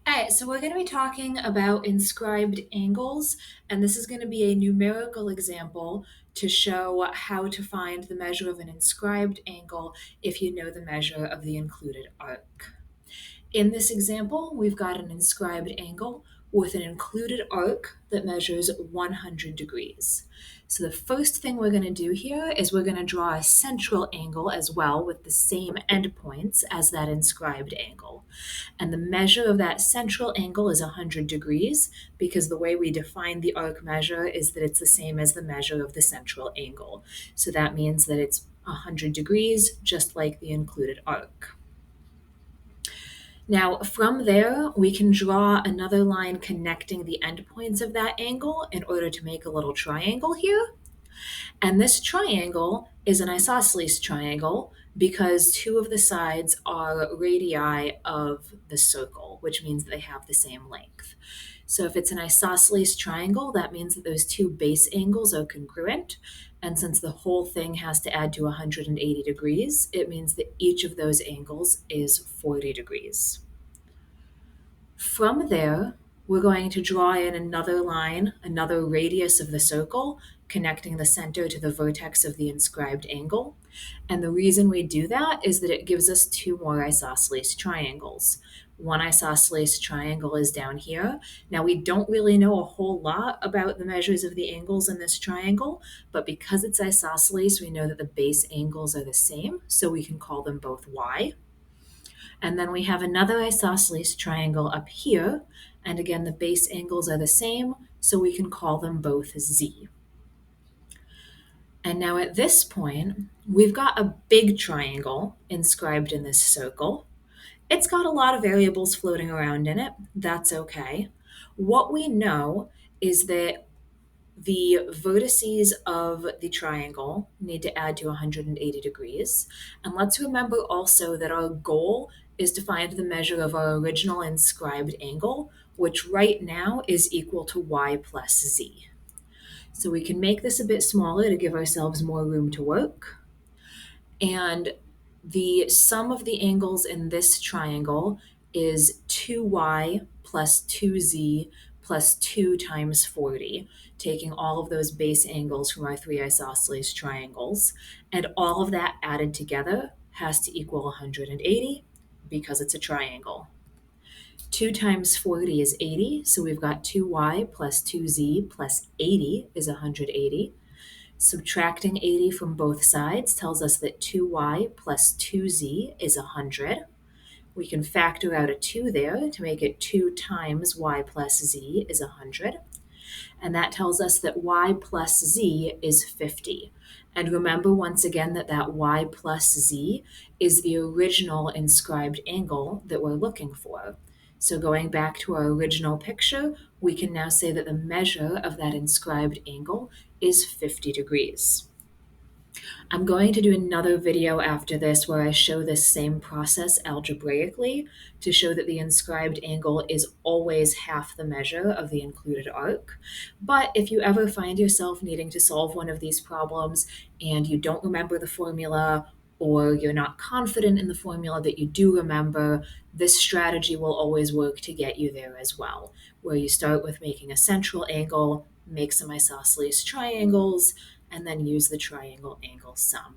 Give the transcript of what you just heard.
All right, so we're going to be talking about inscribed angles, and this is going to be a numerical example to show how to find the measure of an inscribed angle if you know the measure of the included arc. In this example, we've got an inscribed angle with an included arc that measures 100 degrees. So the first thing we're going to do here is we're going to draw a central angle as well with the same endpoints as that inscribed angle. And the measure of that central angle is 100 degrees because the way we define the arc measure is that it's the same as the measure of the central angle. So that means that it's 100 degrees, just like the included arc. Now, from there, we can draw another line connecting the endpoints of that angle in order to make a little triangle here. And this triangle is an isosceles triangle because two of the sides are radii of the circle, which means that they have the same length. So if it's an isosceles triangle, that means that those two base angles are congruent. And since the whole thing has to add to 180 degrees, it means that each of those angles is 40 degrees. From there, we're going to draw in another line, another radius of the circle, connecting the center to the vertex of the inscribed angle. And the reason we do that is that it gives us two more isosceles triangles. One isosceles triangle is down here. Now, we don't really know a whole lot about the measures of the angles in this triangle, but because it's isosceles, we know that the base angles are the same, so we can call them both y. And then we have another isosceles triangle up here. And again, the base angles are the same, so we can call them both z. And now at this point, we've got a big triangle inscribed in this circle. It's got a lot of variables floating around in it. That's okay. What we know is that the vertices of the triangle need to add to 180 degrees. And let's remember also that our goal is to find the measure of our original inscribed angle, which right now is equal to y plus z. So we can make this a bit smaller to give ourselves more room to work. And the sum of the angles in this triangle is 2y plus 2z plus 2 times 40, taking all of those base angles from our three isosceles triangles. And all of that added together has to equal 180 because it's a triangle. 2 times 40 is 80, so we've got 2y plus 2z plus 80 is 180. Subtracting 80 from both sides tells us that 2y plus 2z is 100. We can factor out a 2 there to make it 2 times y plus z is 100. And that tells us that y plus z is 50. And remember once again that that y plus z is the original inscribed angle that we're looking for. So going back to our original picture, we can now say that the measure of that inscribed angle is 50 degrees. I'm going to do another video after this where I show this same process algebraically to show that the inscribed angle is always half the measure of the included arc. But if you ever find yourself needing to solve one of these problems and you don't remember the formula, or you're not confident in the formula that you do remember, this strategy will always work to get you there as well, where you start with making a central angle, make some isosceles triangles, and then use the triangle angle sum.